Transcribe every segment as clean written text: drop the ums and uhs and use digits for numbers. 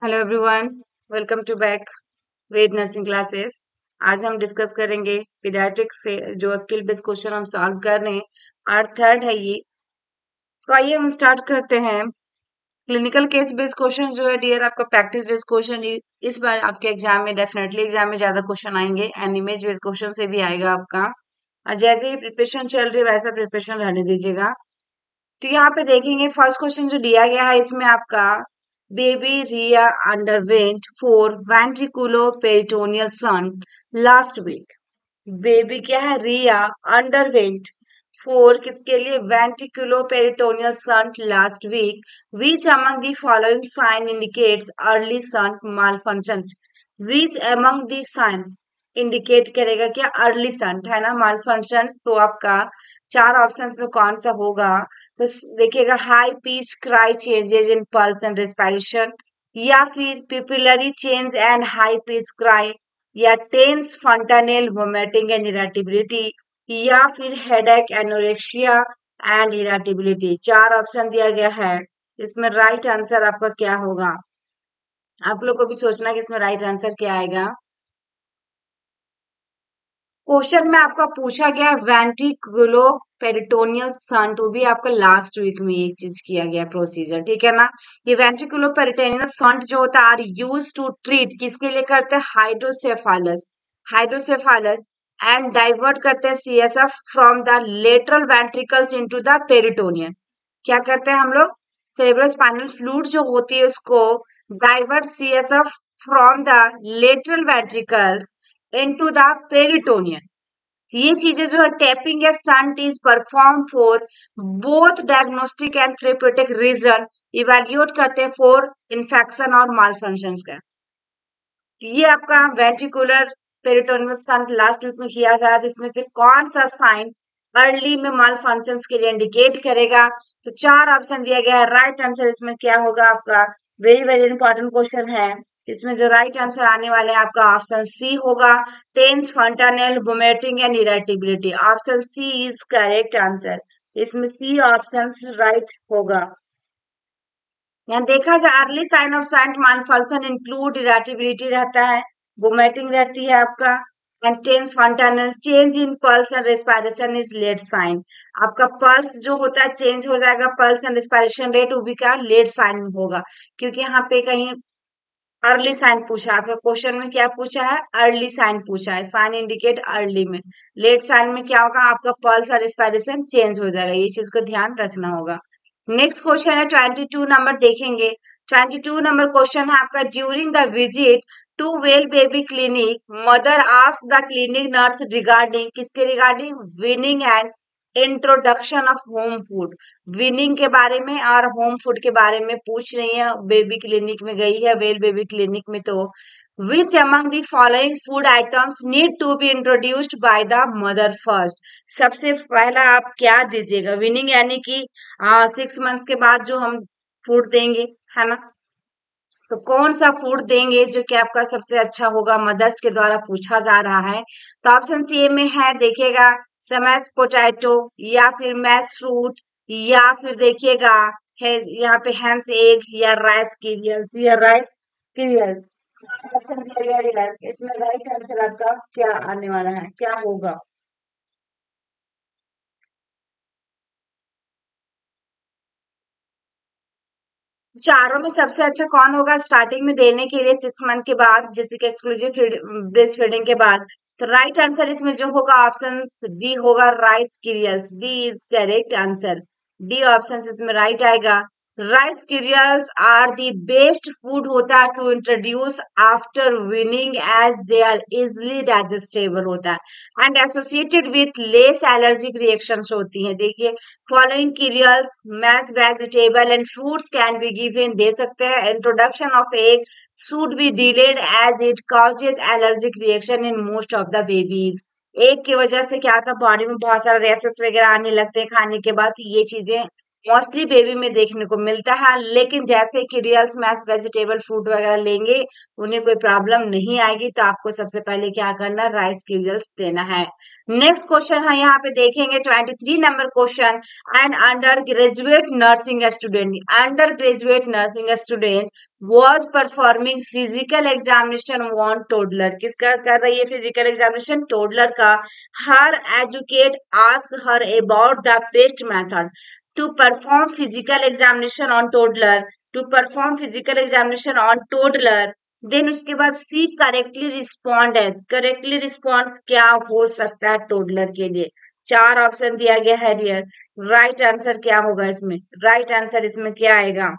Hello everyone, welcome to back Ved nursing classes. आज हम discuss करेंगे पीडियाट्रिक्स से जो स्किल बेस्ड क्वेश्चन हम सॉल्व कर रहे हैं। पार्ट थर्ड है ये। तो आइए हम स्टार्ट करते हैं। क्लिनिकल केस बेस्ड क्वेश्चन जो है डियर आपका प्रैक्टिस बेस्ड क्वेश्चन इस बार आपके एग्जाम में डेफिनेटली एग्जाम में ज्यादा क्वेश्चन आएंगे एंड इमेज बेस्ड क्वेश्चन से भी आएगा आपका। और जैसे ही प्रिपरेशन चल रही है वैसा प्रिपरेशन रहने दीजिएगा। तो यहाँ पे देखेंगे फर्स्ट क्वेश्चन जो दिया गया है इसमें आपका baby Riya underwent for ventriculoperitoneal shunt last week. Baby क्या है? रिया अंडरवेंट फॉर किसके लिए? Ventriculoperitoneal shunt last week. Which among the following sign indicates early shunt malfunctions? Which among the signs indicate करेगा क्या? अर्ली शंट है ना malfunctions। तो आपका चार ऑप्शंस में कौन सा होगा? तो देखिएगा, high pitch cry changes in pulse and respiration, या फिर pupillary change and high pitch cry, या tense fontanelle vomiting and irritability, या फिर हेडेक एनोरेक्सिया एंड इरिटेबिलिटी। चार ऑप्शन दिया गया है। इसमें राइट आंसर आपका क्या होगा? आप लोग को भी सोचना कि इसमें राइट आंसर क्या आएगा। क्वेश्चन में आपका पूछा गया वेंट्रिकुलो पेरिटोनियल शंट, वो भी आपका लास्ट वीक में एक चीज किया गया प्रोसीजर, ठीक है ना। ये वेंट्रिकुलो पेरिटोनियल शंट जो होता है आर यूज टू ट्रीट, किसके लिए करते हैं? हाइड्रोसेफालस। हाइड्रोसेफालस एंड डाइवर्ट करते हैं CSF from the lateral ventricles into the peritoneum. क्या करते हैं हम लोग? सेरेब्रोस्पाइनल फ्लूइड जो होती है उसको divert CSF from the lateral ventricles into the peritoneum। ये चीजें जो है टैपिंग या shunt is perform for both diagnostic and therapeutic reason, evaluate करते हैं फॉर इन्फेक्शन और मालफंक्शंस का। ये आपका ventricular peritoneal shunt last week में किया जाए तो इसमें से कौन सा साइन अर्ली में मालफंक्शंस के लिए इंडिकेट करेगा? तो चार ऑप्शन दिया गया है। राइट आंसर इसमें क्या होगा आपका? वेरी वेरी इंपॉर्टेंट क्वेश्चन है। इसमें जो राइट आंसर आने वाला है आपका ऑप्शन सी होगा, tense fontanelle vomiting and irritability. Option C is correct answer. इसमें सी ऑप्शन राइट होगा। यहाँ देखा जाए early sign of shunt malfunction include irritability रहता है, वोमिटिंग रहती है आपका, and tense fontanelle change in pulse and respiration is late sign. आपका पल्स जो होता है चेंज हो जाएगा, पल्स एंड रेस्पिरेशन रेट वो भी क्या लेट साइन होगा, क्योंकि यहाँ पे कहीं अर्ली साइन पूछा है। आपका क्वेश्चन में क्या पूछा है? अर्ली साइन पूछा है, साइन इंडिकेट अर्ली में। लेट साइन में क्या होगा? आपका पल्स और रेस्पिरेशन चेंज हो जाएगा, ये चीज को ध्यान रखना होगा। नेक्स्ट क्वेश्चन है 22 नंबर, देखेंगे 22 नंबर क्वेश्चन है आपका, during the visit to well baby clinic mother asked the clinic nurse regarding, किसके regarding? Weaning and introduction of home food. Weaning के बारे में और होम फूड के बारे में पूछ रही है। बेबी क्लिनिक में गई है, वेल बेबी क्लिनिक में। तो which among the following food items need to be introduced by the mother first? सबसे पहला आप क्या दीजिएगा? विनिंग यानी कि 6 मंथ्स के बाद जो हम फूड देंगे, है ना। तो कौन सा फूड देंगे जो कि आपका सबसे अच्छा होगा, मदर्स के द्वारा पूछा जा रहा है। तो ऑप्शन सी में है, देखिएगा, स्मैश पोटैटो, या फिर मैश फ्रूट, या फिर देखिएगा है यहाँ पे हैंस एग, या राइस सीरियल्स, या राइस सीरियल्स। इसमें राइट आंसर आपका क्या आने वाला है, क्या होगा? चारों में सबसे अच्छा कौन होगा स्टार्टिंग में देने के लिए 6 मंथ के बाद, जैसे कि एक्सक्लूसिव ब्रेस्ट फीडिंग के बाद? तो राइट आंसर इसमें जो होगा ऑप्शन डी होगा, rice cereals. D is correct answer. D option इसमें राइट आएगा। Rice cereals are the best food होता है to introduce after weaning, as they are easily digestible होता है and associated with less allergic reactions होती हैं। देखिए, following cereals mash vegetable and fruits can be given, दे सकते हैं। Introduction of egg should be delayed as it causes allergic reaction in most of the babies। एक की वजह से क्या होता है, बॉडी में बहुत सारा रेसेस वगैरह आने लगते हैं खाने के बाद, ये चीजें मोस्टली बेबी में देखने को मिलता है, लेकिन जैसे कि रियल मैथ्स वेजिटेबल फ्रूट वगैरह लेंगे उन्हें कोई प्रॉब्लम नहीं आएगी। तो आपको सबसे पहले क्या करना, राइस सीरियल्स देना है। नेक्स्ट क्वेश्चन है यहाँ पे देखेंगे 23 number question. And under graduate nursing student, under graduate nursing student was performing physical examination on toddler, किसका कर रही है फिजिकल एग्जामिनेशन, टोडलर का। her educate ask her about the best method to perform physical examination on toddler, to perform physical examination on toddler, then उसके बाद C correctly respond as, correctly response क्या हो सकता है टोडलर के लिए। चार ऑप्शन दिया गया है डियर, राइट आंसर क्या होगा इसमें, राइट आंसर इसमें क्या आएगा।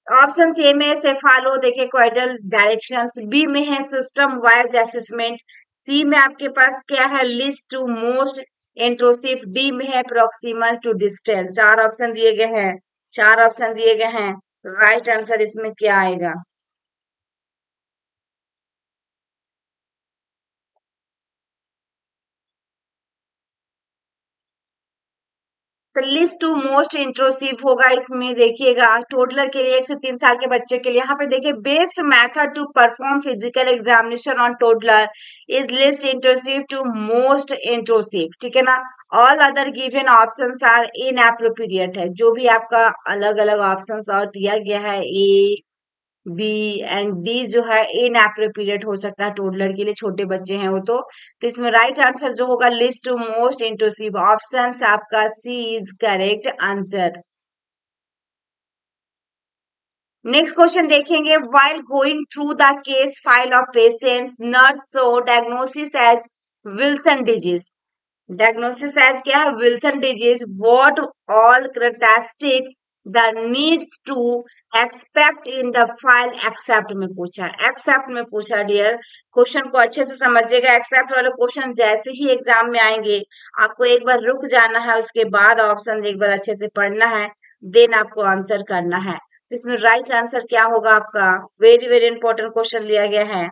ऑप्शन ए में सेफालो देखे क्वाइडल डायरेक्शंस, बी में है सिस्टम वाइज असेसमेंट, सी में आपके पास क्या है least to most intrusive, D में है प्रोक्सिमल टू डिस्टेंस। चार ऑप्शन दिए गए हैं, चार ऑप्शन दिए गए हैं, राइट आंसर इसमें क्या आएगा। तो लिस्ट टू मोस्ट इंट्रोसिव होगा इसमें, देखिएगा टोटलर के लिए 1 से 3 साल के बच्चे के लिए। यहाँ पे देखिए best method to perform physical examination on toddler is least intrusive to most intrusive, ठीक है ना। All other given options are inappropriate है, जो भी आपका अलग अलग ऑप्शंस और दिया गया है ए बी एंड डी जो है इनएप्रोप्रिएट हो सकता है टोडलर के लिए, छोटे बच्चे हैं वो तो इसमें राइट आंसर जो होगा least to most intrusive, option आपका C is correct answer. Next question देखेंगे, while going through the case file of patients nurse saw diagnosis as Wilson disease, diagnosis as क्या है Wilson disease, what all characteristics the needs to expect in the file except में पूछा, accept में पूछा dear. Question को अच्छे से समझिएगा, एक्सेप्ट वाले क्वेश्चन जैसे ही एग्जाम में आएंगे आपको एक बार रुक जाना है, उसके बाद ऑप्शन एक बार अच्छे से पढ़ना है, देन आपको आंसर करना है। इसमें राइट आंसर क्या होगा आपका, वेरी वेरी इंपॉर्टेंट क्वेश्चन लिया गया है।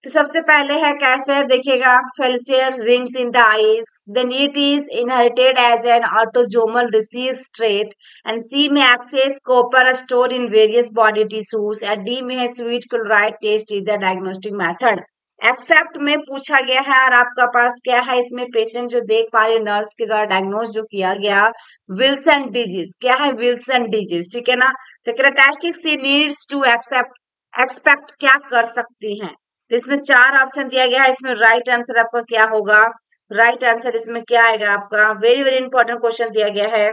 तो सबसे पहले है कैसेर, देखिएगा Fleischer rings in the eyes, then it is inherited as an autosomal recessive trait, and C में excess copper store in various body tissues, and D में है sweat chloride test is the diagnostic method. Except में पूछा गया है और आपका पास क्या है इसमें पेशेंट जो देख पा रहे नर्स के द्वारा डायग्नोज जो किया गया विल्सन डिजीज, क्या है विल्सन डिजीज, ठीक है ना। तो characteristics needs to accept expect क्या कर सकती हैं, तो इसमें चार ऑप्शन दिया गया है, इसमें राइट आंसर आपका क्या होगा, राइट आंसर इसमें क्या आएगा आपका, वेरी वेरी इंपॉर्टेंट क्वेश्चन दिया गया है।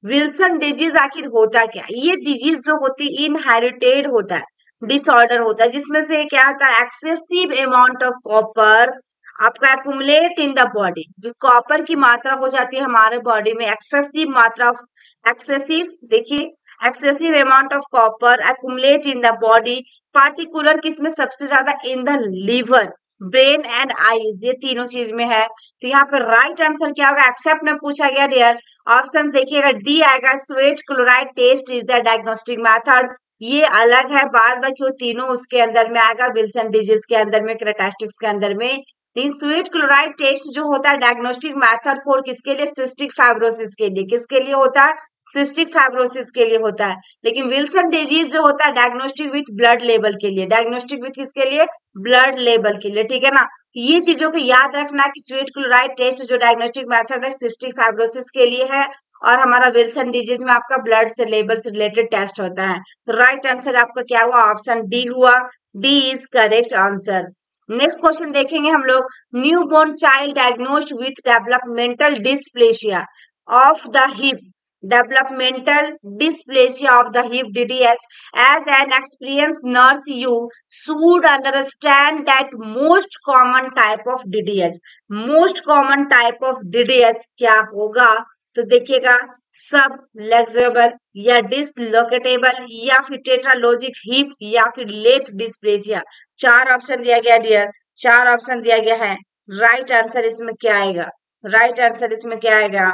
विल्सन डिजीज आखिर होता क्या, ये डिजीज जो होती है इनहेरिटेड होता है, डिसऑर्डर होता है, जिसमें से क्या होता है एक्सेसिव अमाउंट ऑफ कॉपर आपका एक्यूमुलेट इन द बॉडी, जो कॉपर की मात्रा हो जाती है हमारे बॉडी में, एक्सेसिव मात्रा ऑफ, एक्सेसिव देखिए excessive amount of copper accumulate in the body, particular किसमें सबसे ज्यादा in the liver, brain and eyes, ये तीनों चीज में है। तो यहाँ पर राइट आंसर क्या होगा, एक्सेप्ट में पूछा गया डियर, ऑप्शन देखिएगा डी आएगा sweat chloride test is the diagnostic method, ये अलग है, बाद बाकी वो तीनों उसके अंदर में आएगा, विल्सन डिजीज के अंदर में, कैरेक्टरिस्टिक्स के अंदर में। लेकिन स्वेट क्लोराइड टेस्ट जो होता है डायग्नोस्टिक मेथड फॉर किसके लिए, सिस्टिक फाइब्रोसिस के लिए, किसके लिए होता है, सिस्टिक फाइब्रोसिस के लिए होता है। लेकिन विल्सन डिजीज जो होता है डायग्नोस्टिक विथ ब्लड लेवल के लिए, डायग्नोस्टिक विथ किसके लिए, ब्लड लेवल के लिए, ठीक है ना। ये चीजों को याद रखना कि स्वेट क्लोराइड टेस्ट जो डायग्नोस्टिक मेथड है सिस्टिक फाइब्रोसिस के लिए है, और हमारा विल्सन डिजीज में आपका ब्लड से लेवल से रिलेटेड टेस्ट होता है। तो राइट आंसर आपका क्या हुआ, ऑप्शन डी हुआ, D is correct answer. Next question देखेंगे हम लोग, newborn child diagnosed with developmental dysplasia of the hip, developmental dysplasia of the hip DDH, as an experienced nurse you should understand that most common type of DDH, most common type of DDH क्या होगा, तो देखिएगा सब flexible या डिसलोकेटेबल या फिर टेट्रालॉजिक hip या फिर लेट डिस्प्लेसिया, चार ऑप्शन दिया गया डियर, चार ऑप्शन दिया गया है, राइट आंसर इसमें क्या आएगा, राइट आंसर इसमें क्या आएगा?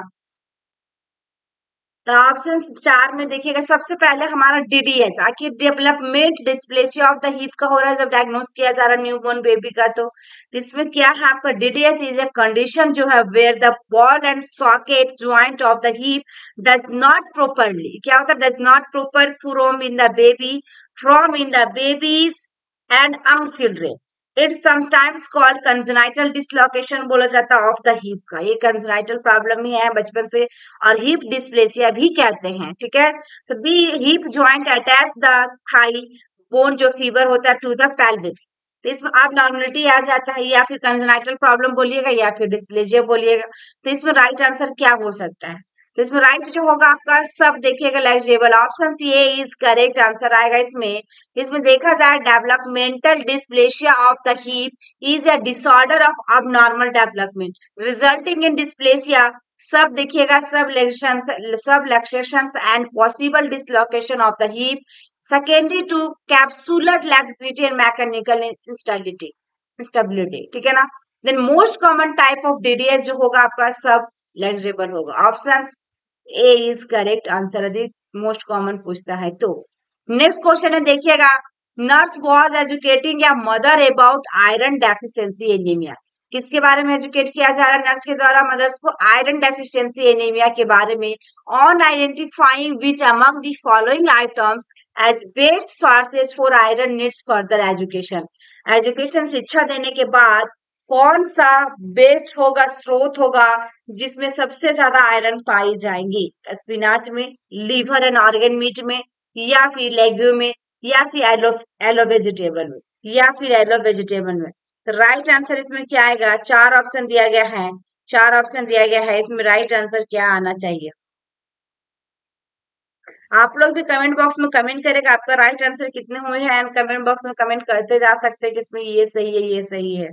तो ऑप्शन 4 में देखिएगा, सबसे पहले हमारा डीडीएच, आखिर development dysplasia of the hip का हो रहा है जब डायग्नोस किया जा रहा है न्यूबॉर्न बेबी का। तो इसमें क्या है आपका? डीडीएच इज ए कंडीशन जो है where the ball and socket joint of the hip does not properly, क्या होता है? Does not proper from in the babies and young children. It's sometimes called congenital dislocation बोला जाता है of the hip का। ये कंजेनाइटल प्रॉब्लम ही है बचपन से, और हिप डिस्प्लेसिया भी कहते हैं, ठीक है। तो B hip joint attach the thigh bone जो फीवर होता है टू द पेल्विक्स। तो इसमें आप नॉर्मलिटी आ जाता है, या फिर कंजेनाइटल प्रॉब्लम बोलिएगा या फिर डिस्प्लेसिया बोलिएगा। तो इसमें राइट आंसर क्या हो सकता है? तो इसमें राइट जो होगा आपका, सब देखिएगा लेजिबल, option C A is correct answer आएगा इसमें। इसमें देखा जाए developmental dysplasia of the hip is a disorder of abnormal development resulting in dysplasia, सब देखिएगा, subluxations and possible dislocation of the hip secondary to capsular laxity and mechanical instability, ठीक है ना। Then most common type of DDH जो होगा आपका subluxable होगा। Option A is correct answer यदि मोस्ट कॉमन पूछता है तो। नेक्स्ट क्वेश्चन है देखिएगा, नर्स वाज एजुकेटिंग या mother about iron deficiency anaemia. किसके बारे में एजुकेट किया जा रहा है नर्स के द्वारा मदर्स को? आयरन डेफिशिएंसी एनीमिया के बारे में। On identifying which among the following items as best sources for iron needs further education. Education शिक्षा देने के बाद कौन सा बेस्ट होगा, स्रोत होगा जिसमें सबसे ज्यादा आयरन पाई जाएंगी? स्पिनाच में, लीवर एंड ऑर्गन मीट में, या फिर लेग्यूम में, या फिर एलो वेजिटेबल में, या फिर एलो वेजिटेबल में। तो राइट आंसर इसमें क्या आएगा? चार ऑप्शन दिया गया है, चार ऑप्शन दिया गया है, इसमें राइट आंसर क्या आना चाहिए? आप लोग भी कमेंट बॉक्स में कमेंट करेगा आपका राइट आंसर कितने हुए हैं, एंड कमेंट बॉक्स में कमेंट करते जा सकते हैं कि इसमें ये सही है, ये सही है।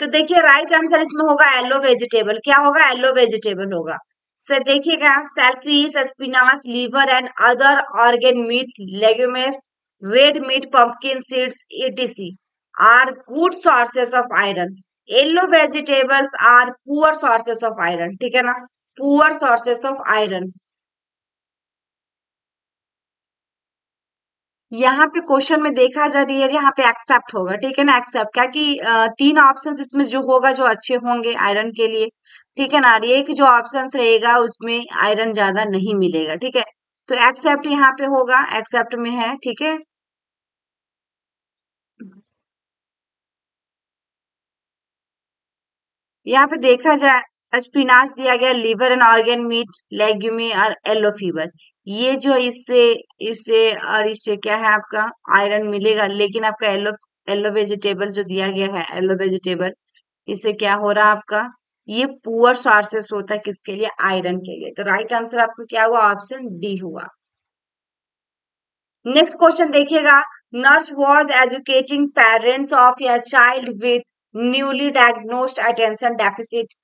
तो देखिए राइट आंसर इसमें होगा येलो वेजिटेबल। क्या होगा? येलो वेजिटेबल होगा। से देखिएगा, shellfish, spinach, liver and other organ meat, legumes, red meat, pumpkin seeds etc are good sources of iron. Yellow vegetables are poor sources of iron, ठीक है ना, पुअर सोर्सेस ऑफ आयरन। यहाँ पे question में देखा जा रही है, यहाँ पे एक्सेप्ट होगा, ठीक है ना, एक्सेप्ट क्या कि तीन ऑप्शंस इसमें जो होगा जो अच्छे होंगे आयरन के लिए, ठीक है ना। और एक जो ऑप्शन रहेगा उसमें आयरन ज्यादा नहीं मिलेगा, ठीक है। तो एक्सेप्ट यहाँ पे होगा, एक्सेप्ट में है, ठीक है। यहाँ पे देखा जाए, स्पिनाच दिया गया, लिवर एंड ऑर्गन मीट, लेग्यूमी और येलो फीवर, ये जो इससे इससे और इससे क्या है आपका आयरन मिलेगा। लेकिन आपका येलो येलो वेजिटेबल जो दिया गया है, येलो वेजिटेबल, इससे क्या हो रहा है आपका? ये पुअर सोर्सेस होता है किसके लिए? आयरन के लिए। तो राइट आंसर आपका क्या हुआ? ऑप्शन डी हुआ। नेक्स्ट क्वेश्चन देखिएगा, nurse was educating parents of या child with newly diagnosed attention deficit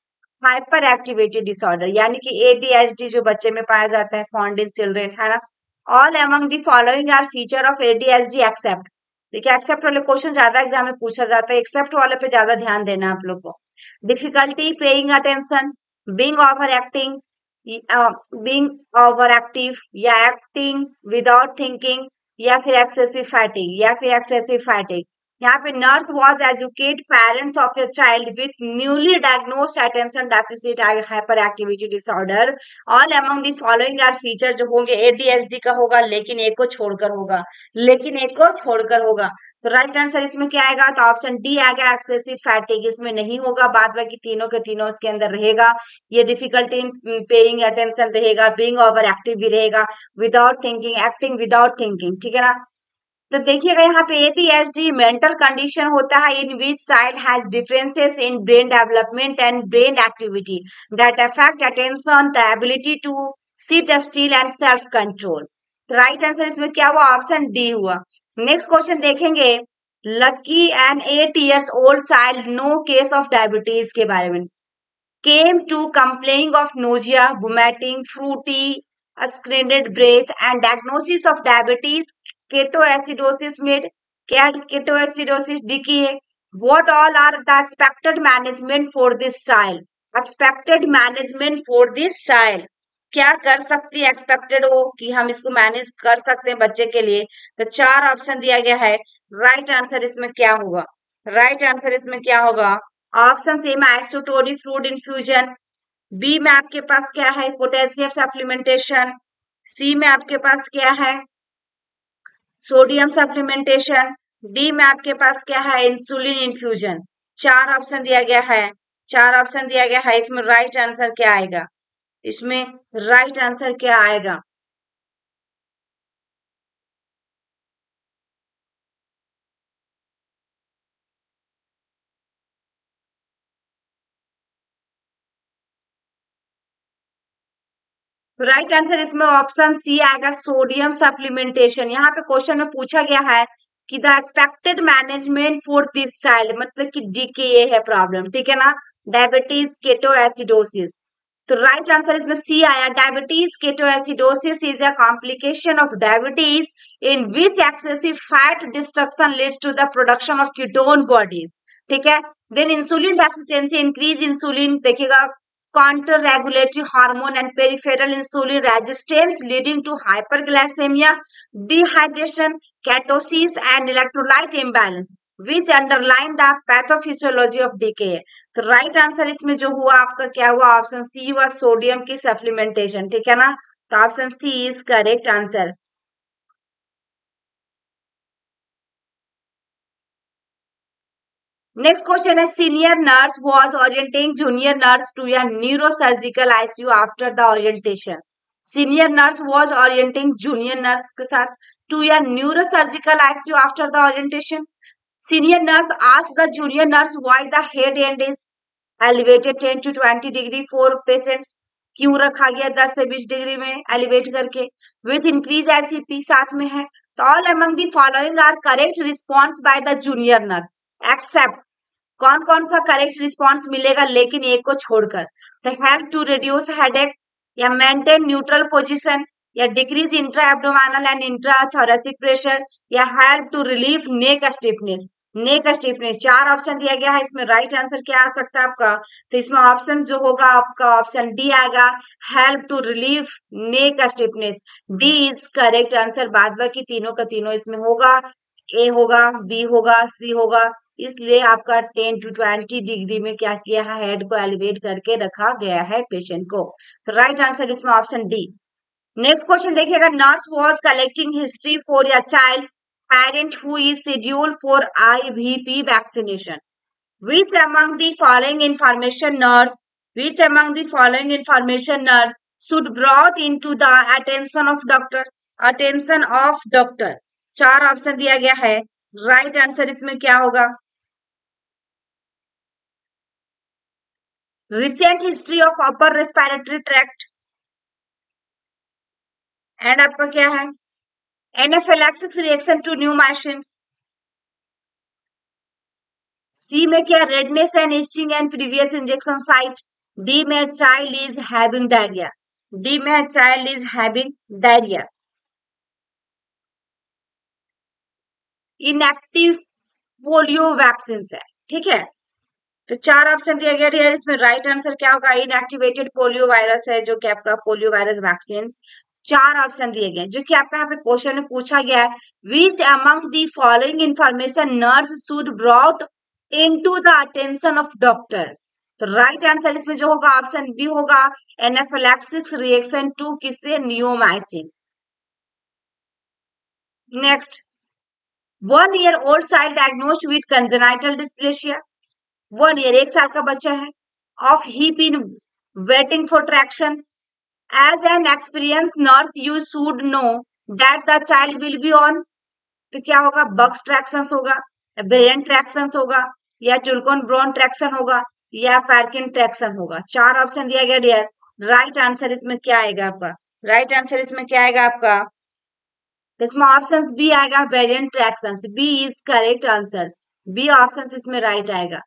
hyper activity disorder, यानी कि एडीएचडी जो बच्चे में पाया जाता है, फाउंड इन चिल्ड्रेन, है ना। All among the following are feature of ADHD except. देखिए एक्सेप्ट वाले क्वेश्चन ज्यादा एग्जाम में पूछा जाता है, एक्सेप्ट वाले पे ज्यादा ध्यान देना है आप लोग को। Difficulty paying attention, being over acting, being over active, या एक्टिंग विदाउट थिंकिंग, या फिर एक्सेसिव फैटिग, या फिर एक्सेसिव फैटिग। यहाँ पे nurse was educate parents of your child with newly diagnosed attention deficit hyper activity disorder. All among the following are feature जो होंगे ADHD का होगा, लेकिन एक को छोड़कर होगा, लेकिन एक को छोड़कर होगा। तो राइट आंसर इसमें क्या आएगा? तो ऑप्शन डी आ गया, एक्सेसिव फैटिग इसमें नहीं होगा, बाद बाकी तीनों के तीनों इसके अंदर रहेगा। ये डिफिकल्टी इन पेइंग अटेंशन रहेगा, बीइंग ओवर एक्टिव भी रहेगा, without thinking, acting without thinking, ठीक है ना। तो देखिएगा यहाँ पे एडीएचडी मेंटल कंडीशन होता है in which child has differences in brain development and brain activity that affect attention, the ability to sit still and self control. Right answer इसमें क्या हुआ? ऑप्शन डी हुआ। नेक्स्ट क्वेश्चन देखेंगे, Lucky an 8 years old child no case of diabetes के बारे में, came to complaining of nausea, vomiting, fruity, scalded breath, and diagnosis of diabetes ketoacidosis made. ketoacidosis decay. What all are the expected management for this child? Expected management for this child. क्या कर सकती है expected वो कि हम इसको manage कर सकते हैं बच्चे के लिए? तो चार ऑप्शन दिया गया है। राइट आंसर इसमें क्या होगा? राइट आंसर इसमें क्या होगा? ऑप्शन ए में आइसोटोनिक फ्लूइड इन्फ्यूजन, बी में आपके पास क्या है? पोटेशियम सप्लीमेंटेशन, सी में आपके पास क्या है? सोडियम सप्लीमेंटेशन, डी में आपके पास क्या है? Insulin infusion. चार ऑप्शन दिया गया है, चार ऑप्शन दिया गया है। इसमें राइट आंसर क्या आएगा? इसमें राइट आंसर क्या आएगा? राइट आंसर इसमें ऑप्शन सी आएगा, सोडियम सप्लीमेंटेशन। यहाँ पे क्वेश्चन में पूछा गया है कि the expected management for this child, मतलब कि डीकेए है प्रॉब्लम, ठीक है ना? Diabetes ketoacidosis. तो राइट आंसर इसमें सी आया। Diabetes ketoacidosis is a complication of diabetes in which excessive fat destruction leads to the production of ketone bodies, ठीक है? Then insulin deficiency, increase insulin, देखिएगा counter regulatory hormone and peripheral insulin resistance leading to hyperglycemia, dehydration, ketosis and electrolyte imbalance which underline the pathophysiology of decay. तो right answer इसमें जो हुआ आपका क्या हुआ? ऑप्शन सी हुआ, सोडियम की सप्लीमेंटेशन, ठीक है ना? तो option C is correct answer. Next question is senior nurse was orienting junior nurse to a neurosurgical ICU after the orientation. Senior nurse was orienting junior nurse के साथ to a neurosurgical ICU after the orientation. Senior nurse asked the junior nurse why the head end is elevated 10 to 20 degree for patients. क्यों रखा गया 10 से 20 degree में elevate करके? With increase ICP साथ में है। तो all among the following are correct response by the junior nurse except, कौन कौन सा करेक्ट रिस्पॉन्स मिलेगा लेकिन एक को छोड़कर? The help to reduce headache, या मेंटेन न्यूट्रल पोजीशन, या decrease intra abdominal and intra thoracic pressure, या help to relieve neck stiffness. Neck stiffness चार ऑप्शन दिया गया है। इसमें राइट आंसर क्या आ सकता है आपका? तो इसमें ऑप्शन जो होगा आपका ऑप्शन डी आएगा, help to relieve neck stiffness. D is correct answer. बाद बाकी तीनों का तीनों इसमें होगा, ए होगा, बी होगा, सी होगा। इसलिए आपका 10 to 20 डिग्री में क्या किया है? हेड को एलिवेट करके रखा गया है पेशेंट को। तो राइट आंसर इसमें ऑप्शन डी। नेक्स्ट क्वेश्चन देखिएगा, nurse was collecting history for a child parent who is scheduled for IVP vaccination. Which among the following information nurse, which among the following information nurse should brought into the attention of doctor? Attention of doctor। चार option दिया गया है। Right answer इसमें क्या होगा? Recent history of upper respiratory tract, and आपका क्या है? Anaphylaxis reaction to new medicine. C में क्या? Redness and itching and previous injection site. D में child is having diarrhoea. D में child is having diarrhoea. Inactive polio vaccine है, ठीक है? तो चार ऑप्शन दिया गया है। इसमें राइट आंसर क्या होगा? इनएक्टिवेटेड पोलियो वायरस है जो कि आपका पोलियो वायरस वैक्सीन। चार ऑप्शन दिए गए जो कि आपका यहाँ पे क्वेश्चन में पूछा गया है, विच among the following information nurse should brought into the attention of doctor? तो राइट आंसर इसमें जो होगा ऑप्शन बी होगा, एनाफिलैक्सिस रिएक्शन टू किससे? Neomycin. Next, 1 year old child diagnosed with congenital dysplasia, 1 year 1 साल का बच्चा है, of hip in waiting for traction. As an experienced nurse, you should know that the child will be on, तो क्या होगा? बक्स traction होगा, brain traction होगा, या टुलकोन ब्रोन ट्रैक्शन होगा, या फैरकिन ट्रैक्शन होगा। चार ऑप्शन दिया गया डियर। राइट आंसर इसमें क्या आएगा आपका? राइट आंसर इसमें क्या आएगा आपका? इसमें ऑप्शन बी आएगा, variant traction. B is correct answer. B option इसमें राइट आएगा।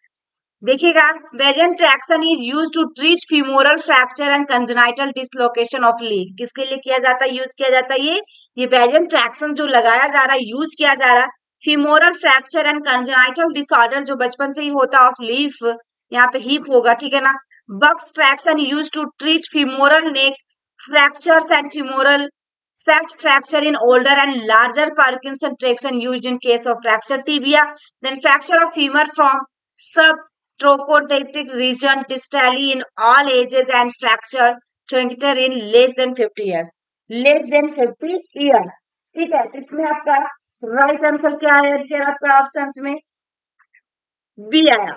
देखिएगा, variant traction is use to treat femoral fracture and congenital dislocation of leg. किसके लिए किया जाता है? यूज किया जाता है ये वेरिएंट ट्रैक्शन जो लगाया जा रहा है, यूज किया जा रहा है femoral fracture and congenital disorder जो बचपन से ही होता है ऑफ लीफ, यहाँ पे हीप होगा, ठीक है ना। Buck's traction use to treat femoral neck fractures and femoral sac fracture in older and larger Parkinson traction used in case of fracture tibia. Then fracture of femur from subtrochanteric region distally in all ages and fracture truncator in less than 50 years. Less than 50 years. ठीक है, इसमें आपका right answer क्या आया फिर आपका option में? B आया।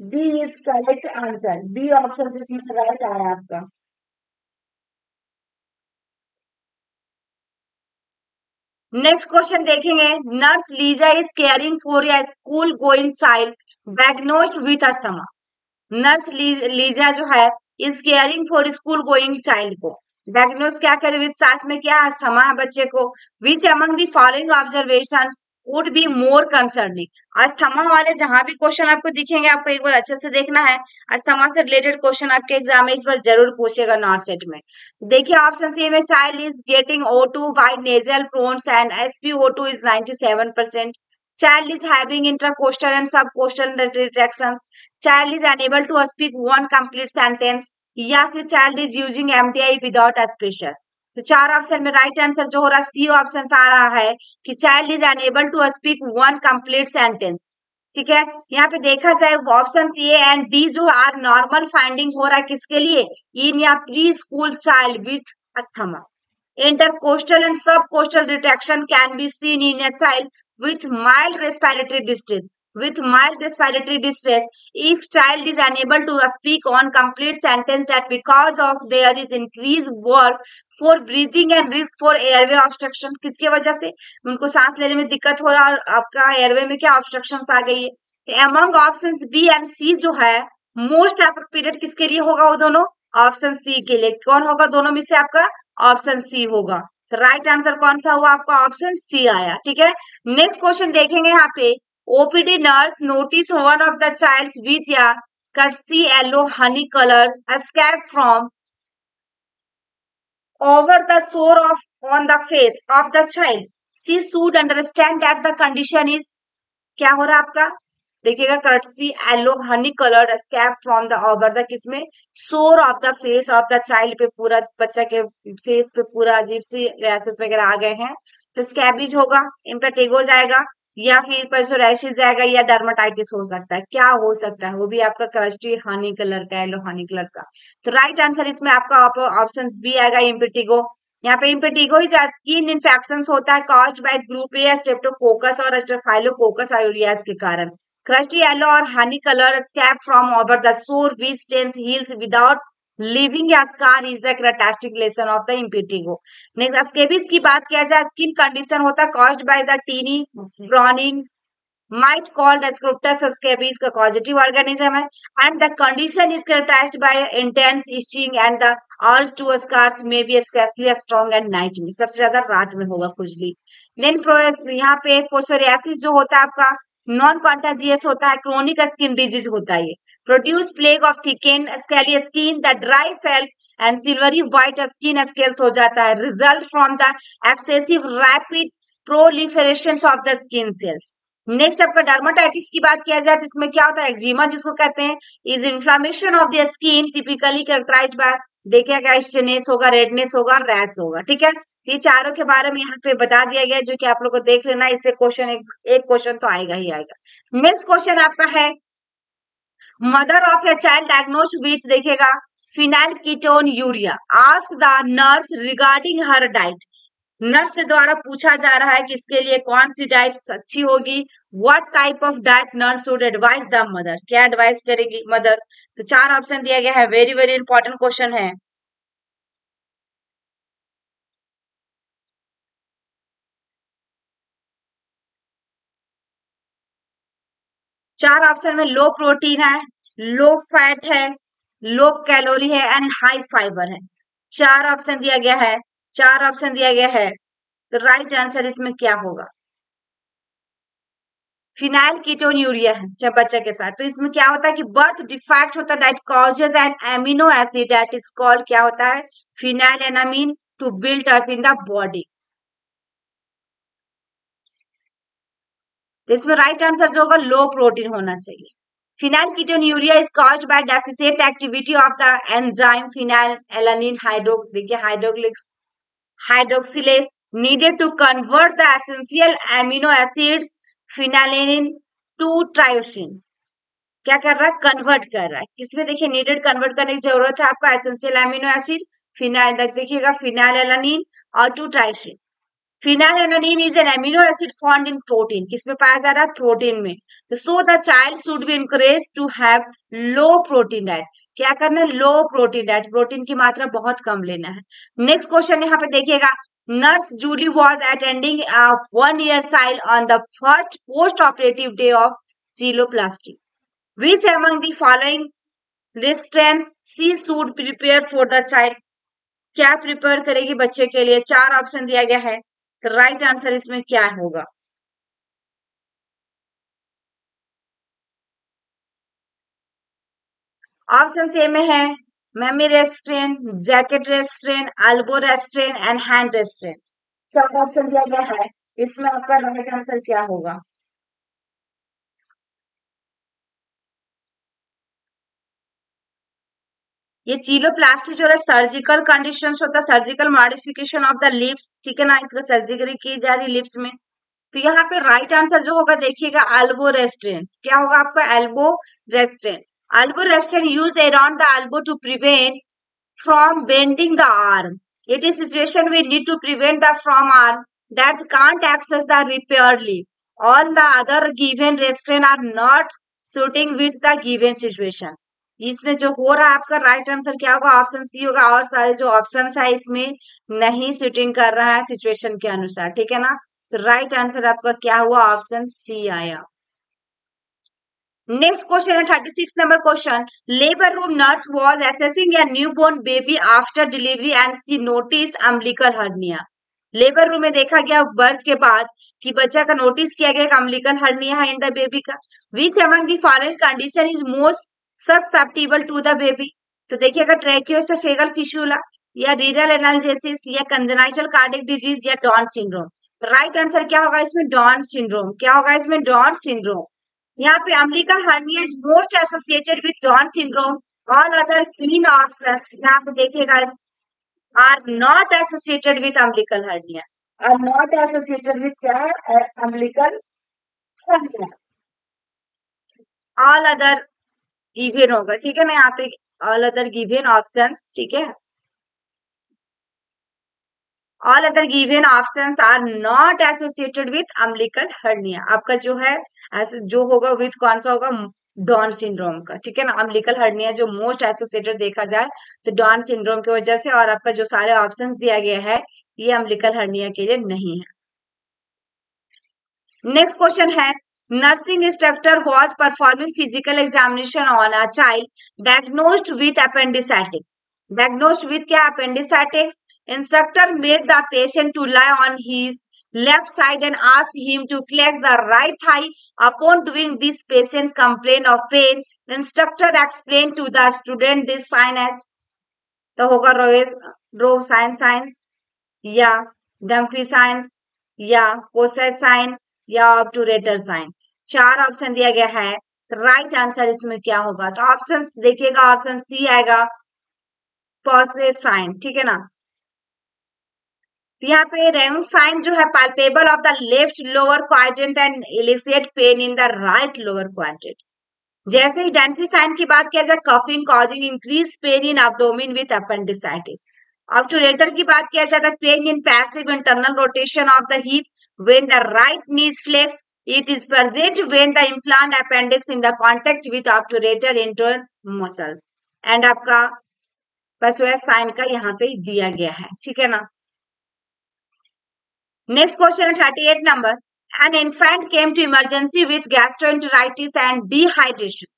B is correct answer. B option इसमें राइट आया आपका। नेक्स्ट क्वेश्चन देखेंगे। Nurse Lisa is caring for a school going child diagnosed with asthma. Nurse Lisa जो है is caring for school going child को diagnose क्या करे विथ, साथ में क्या अस्थमा है बच्चे को। विच among the following observations would be more concerning. Asthma वाले जहां भी क्वेश्चन आपको दिखेंगे आपको एक बार अच्छे से देखना है। अस्थमा से रिलेटेड क्वेश्चन आपके एग्जाम में इस बार जरूर पूछेगा नॉर्थ सेट में। देखिए ऑप्शन सी में child is getting O2 by nasal prongs and SpO2 is 97%. Child is having intercostal and subcostal retractions. Child is unable to speak one complete sentence. या फिर child is using MDI without aspiration. तो चार option में right answer जो हो रहा है C option आ रहा है कि child is unable to speak one complete sentence. ठीक है, यहाँ पे देखा जाए ऑप्शन ए एंड डी जो आर नॉर्मल फाइंडिंग हो रहा है किसके लिए, इन या preschool child with asthma. Intercostal and subcostal retraction can be seen in a child with mild respiratory distress. With mild respiratory distress, if child is unable to speak on complete sentence, that because of there is increased work for breathing and risk for airway obstruction. किसके वजह से उनको सांस लेने में दिक्कत हो रहा है और आपका एयरवे में क्या ऑब्स्ट्रक्शन आ गई है। अमंग ऑप्शन बी एंड सी जो है मोस्ट अप्रोप्रिएट किसके लिए होगा, वो दोनों ऑप्शन सी के लिए। कौन होगा दोनों में से आपका, ऑप्शन सी होगा। राइट आंसर कौन सा हुआ आपका, ऑप्शन सी आया। ठीक है, नेक्स्ट क्वेश्चन देखेंगे यहाँ पे। OPD nurse notice one of the child with a crusty yellow honey colour escape from over the sore of on the face of the child. She should understand that the condition is क्या हो रहा है आपका, देखिएगा courtesy yellow Honey coloured scab from the over the किसमें, सोर of the face of the child पे पूरा बच्चा के फेस पे पूरा अजीब सी रैसेस वगैरह आ गए हैं तो स्कैबिज होगा, इम्पेटिगो जाएगा या फिर पैसोराइसिस जाएगा या डर्माटाइटिस हो सकता है। क्या हो सकता है, वो भी आपका क्रस्टी हनी कलर का, येलो हनी कलर का। तो राइट आंसर इसमें आपका ऑप्शन बी आएगा, इम्पेटिगो। यहाँ पे इम्पेटिगो ही स्किन इन्फेक्शन होता है caused by group A Streptococcus और स्टेफाइलोकोकस आयुरियाज के कारण। Crusty yellow or honey color scab from over the sore which stains heals without leaving a scar is the characteristic lesson of the impetigo. Next, scabies की बात किया जाए, skin condition होता है caused by the teeny browning might called Asclepius scabies का causative organism है and the condition is characterized by intense itching and the urge to scars may be especially strong at night में, सबसे ज्यादा रात में होगा खुजली। Then यहाँ पे psoriasis जो होता है आपका नॉन कॉन्टाजियस होता है, क्रोनिक स्किन डिजीज होता है ये। Produce plague of thicken scaly skin the dry fail and silvery white skin scales हो जाता है, result from the excessive rapid proliferation of the skin cells. Next आपका डर्माटाइटिस की बात किया जाए तो इसमें क्या होता है, एक्जिमा जिसको कहते हैं is inflammation of the skin typically characterised by, देखिएगा स्टेनेस होगा, रेडनेस होगा, रैश होगा। ठीक है, ये चारों के बारे में यहाँ पे बता दिया गया जो कि आप लोग को देख लेना, इससे क्वेश्चन एक क्वेश्चन तो आएगा ही आएगा। नेक्स्ट क्वेश्चन आपका है mother of a child diagnosed with, देखिएगा phenylketonuria, ask the nurse regarding her diet. Nurse से द्वारा पूछा जा रहा है कि इसके लिए कौन सी डाइट अच्छी होगी, what type of diet nurse would advise the mother, क्या एडवाइस करेगी मदर। तो चार ऑप्शन दिया गया है, वेरी वेरी इंपॉर्टेंट क्वेश्चन है। चार ऑप्शन में लो प्रोटीन है, लो फैट है, लो कैलोरी है एंड हाई फाइबर है। चार ऑप्शन दिया गया है, चार ऑप्शन दिया गया है, तो राइट आंसर इसमें क्या होगा, फिनाइल कीटोन यूरिया है जब बच्चे के साथ। तो इसमें क्या होता है कि बर्थ डिफेक्ट होता है that causes an amino acid that is called, क्या होता है, phenylalanine to build up in the body. तो इसमें राइट आंसर जो होगा लो प्रोटीन होना चाहिए। Phenylketonuria is caused by deficient activity of the enzyme phenylalanine hydroxylase needed to convert the essential amino acids phenylalanine to tyrosine। क्या कर रहा है? कन्वर्ट कर रहा है। किसमें? देखिए नीडेड कन्वर्ट करने की जरूरत है आपका एसेंशियल एमिनो एसिड फिनाइल, देखिएगा फिनाइलएलानिन और to tyrosine. Phenylalanine is an amino acid found in protein. किसमें पाया जा रहा है? प्रोटीन में। तो so the child should be encourage to have low protein diet. क्या करना है? लो प्रोटीन डाइट, प्रोटीन की मात्रा बहुत कम लेना है। नेक्स्ट क्वेश्चन यहाँ पे देखिएगा, nurse Julie was attending 1 year child on the first post operative day of चीलोप्लास्टी। Which among the following restraints she should prepare for the child? क्या प्रिपेयर करेगी बच्चे के लिए? 4 ऑप्शन दिया गया है, तो राइट आंसर इसमें क्या होगा? ऑप्शन ए में है meme restrain, jacket restrain, elbow restrain and hand restrain. सब ऑप्शन दिया गया है, इसमें आपका राइट आंसर क्या होगा? ये चीलोप्लास्टी जो है सर्जिकल कंडीशन होता है, surgical modification of the lips, ठीक है ना, इसका सर्जरी की जा रही लिप्स में। तो यहाँ पे राइट आंसर जो होगा देखिएगा एल्बो रेस्ट्रेंस। क्या होगा आपका? Elbow restraint. Elbow restraint use around the elbow to prevent from bending the arm. It is situation we need to prevent the from arm that can't access the repair leaf. All the other given restraint are not suiting with the given situation. इसमें जो हो रहा है आपका right answer क्या होगा? Option C होगा। और सारे जो ऑप्शन है इसमें नहीं सूटिंग कर रहा है सिचुएशन के अनुसार, ठीक है ना। तो राइट आंसर आपका क्या हुआ? ऑप्शन सी आया। नेक्स्ट क्वेश्चन है 36 number question. Labour room nurse was assessing A newborn baby after delivery and she notice umbilical hernia. Labour room में देखा गया बर्थ के बाद कि बच्चा का नोटिस किया गया अम्बिलिकल हर्निया है इन द बेबी का। Which among the following condition is most susceptible to the baby? तो देखिएगा ट्रैकियोएसोफेगल फिशुला या रीनल एनाल्जेसिस या कंजेनाइटल कार्डियक डिजीज या डाउन सिंड्रोम। राइट आंसर क्या होगा इसमें? Down syndrome. क्या होगा इसमें? Down syndrome. यहाँ पे umbilical hernia is most associated with Down syndrome. All other तीन ऑप्शंस यहाँ पे देखिएगा are not associated with umbilical hernia, are not associated with क्या है? Umbilical hernia. All other given होगा, ठीक है ना, यहाँ पे ऑल अदर गिवन ऑप्शंस, ठीक है। All other given options are not associated with umbilical hernia. आपका जो है जो होगा विथ कौन सा होगा? डाउन सिंड्रोम का, ठीक है ना। अम्बिलिकल हर्निया जो मोस्ट एसोसिएटेड देखा जाए तो डाउन सिंड्रोम की वजह से, और आपका जो सारे ऑप्शंस दिया गया है ये अम्बिलिकल हर्निया के लिए नहीं है। नेक्स्ट क्वेश्चन है, nursing instructor was performing physical examination on a child diagnosed with appendicitis. Diagnosed with क्या? Appendicitis. Instructor made the patient to lie on his left side and asked him to flex the right thigh. Upon doing this, patient complained of pain. The instructor explained to the student this sign as तो होगा row science या डम्फी science या possess sign या obturator sign. 4 option दिया गया है, right answer इसमें क्या होगा? तो ऑप्शन देखिएगा, ऑप्शन सी आएगा पोसेस साइन, ठीक है ना। यहाँ पे रेंग साइन जो है palpable of the left lower quadrant and elicit pain in the right lower quadrant. जैसे ही डैंफी साइन की बात किया जाए, coughing causing increase pain in abdomen with appendicitis. Obturator की बात किया जाता है pain in passive internal rotation of the hip when the right knee is flex. It is present when the implant appendix in the contact with obturator internus muscles. And आपका पसोएस sign का यहाँ पे दिया गया है, ठीक है ना। Next question 38 number. An infant came to emergency with gastroenteritis and dehydration.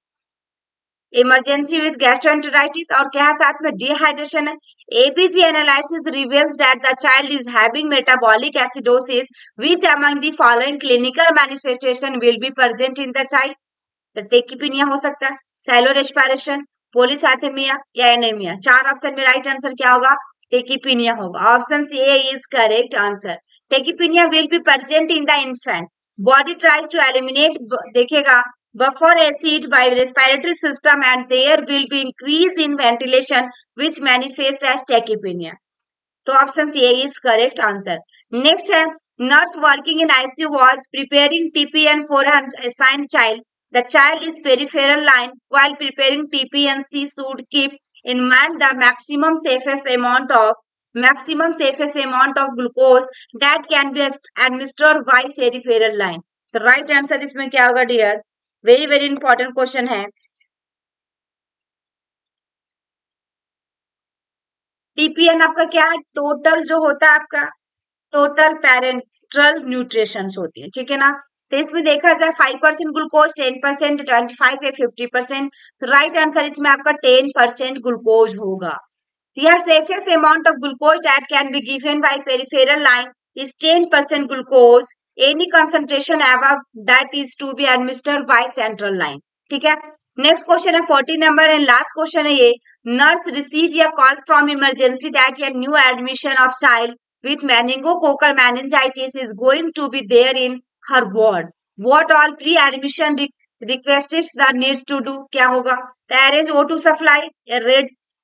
Emergency with gastroenteritis और क्या साथ में dehydration है। ABG analysis reveals that the child is having metabolic acidosis. Which among the following clinical manifestation will be present in the child? तो टेकिपीनिया हो सकता है, Cello respiration, पोलिसाइथेमिया या एनीमिया। 4 ऑप्शन में राइट आंसर क्या होगा? टेकिपीनिया होगा। Option A is correct answer. Tachypnea will be present in the infant Body tries to eliminate, देखिएगा, buffer acid by respiratory system and there will be increase in ventilation which manifest as tachypnea. तो option C is correct answer. Next है, nurse working in ICU was preparing TPN for an assigned child. The child is peripheral line. While preparing TPN, she should keep in mind the maximum safest amount of glucose that can be administered by peripheral line. तो right answer इसमें क्या होगा dear? Very very important question है. TPN आपका क्या है? Total जो होता है आपका टोटल पैरेंटल न्यूट्रिशन होती है, ठीक है ना. तो इसमें देखा जाए 5% ग्लूकोज, 10%, 25 या 50%. तो राइट आंसर इसमें आपका 10% ग्लूकोज होगा. तो यह safest amount of glucose that can be given by peripheral line is 10% glucose. Any concentration above that is to be administered by central line. ठीक है. नेक्स्ट क्वेश्चन है 40 नंबर एंड लास्ट क्वेश्चन है ये. Nurse receive a call from emergency that a new admission of child with meningococcal meningitis is going to be there in her ward. What all pre-admission requests the needs to do? क्या होगा? तो arrange O2 supply,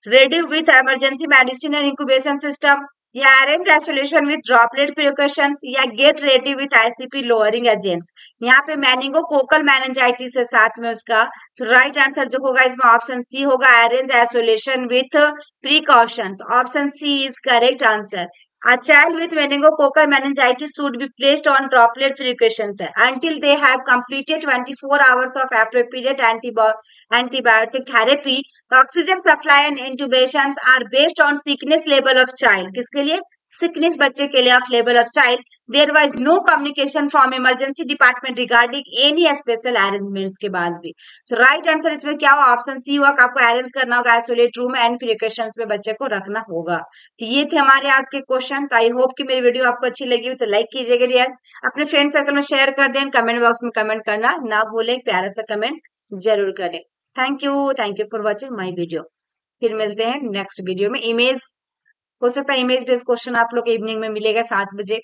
ready with emergency medicine and incubation system, या arrange isolation with droplet precautions, या get ready with ICP lowering agents. यहाँ पे meningococcal meningitis है साथ में उसका. तो राइट आंसर जो होगा इसमें ऑप्शन सी होगा, arrange isolation with precautions. Option C is correct answer. A child with meningococcal meningitis should be placed on droplet precautions until they have completed 24 hours of appropriate antibiotic therapy. The oxygen supply and intubations are based on sickness level of child. किसके लिए? sickness बच्चे के लिए of level of child. There was no communication from emergency department regarding any special arrangements के बाद भी. तो right answer इसमें क्या हुआ? ऑप्शन सी हुआ. आपको अरेंज करना होगा आइसोलेट रूम एंड प्रिकॉशंस में बच्चे को रखना होगा. तो ये थे हमारे आज के क्वेश्चन. तो आई होप कि मेरी वीडियो आपको अच्छी लगी हो तो लाइक कीजिएगा डियर. अपने फ्रेंड सर्कल में शेयर कर दें. कमेंट बॉक्स में कमेंट करना ना भूलें. प्यारा सा कमेंट जरूर करें. Thank you for watching my video. फिर मिलते हैं नेक्स्ट वीडियो में. इमेज हो सकता है इमेज बेस्ड क्वेश्चन आप लोग इवनिंग में मिलेगा 7 बजे.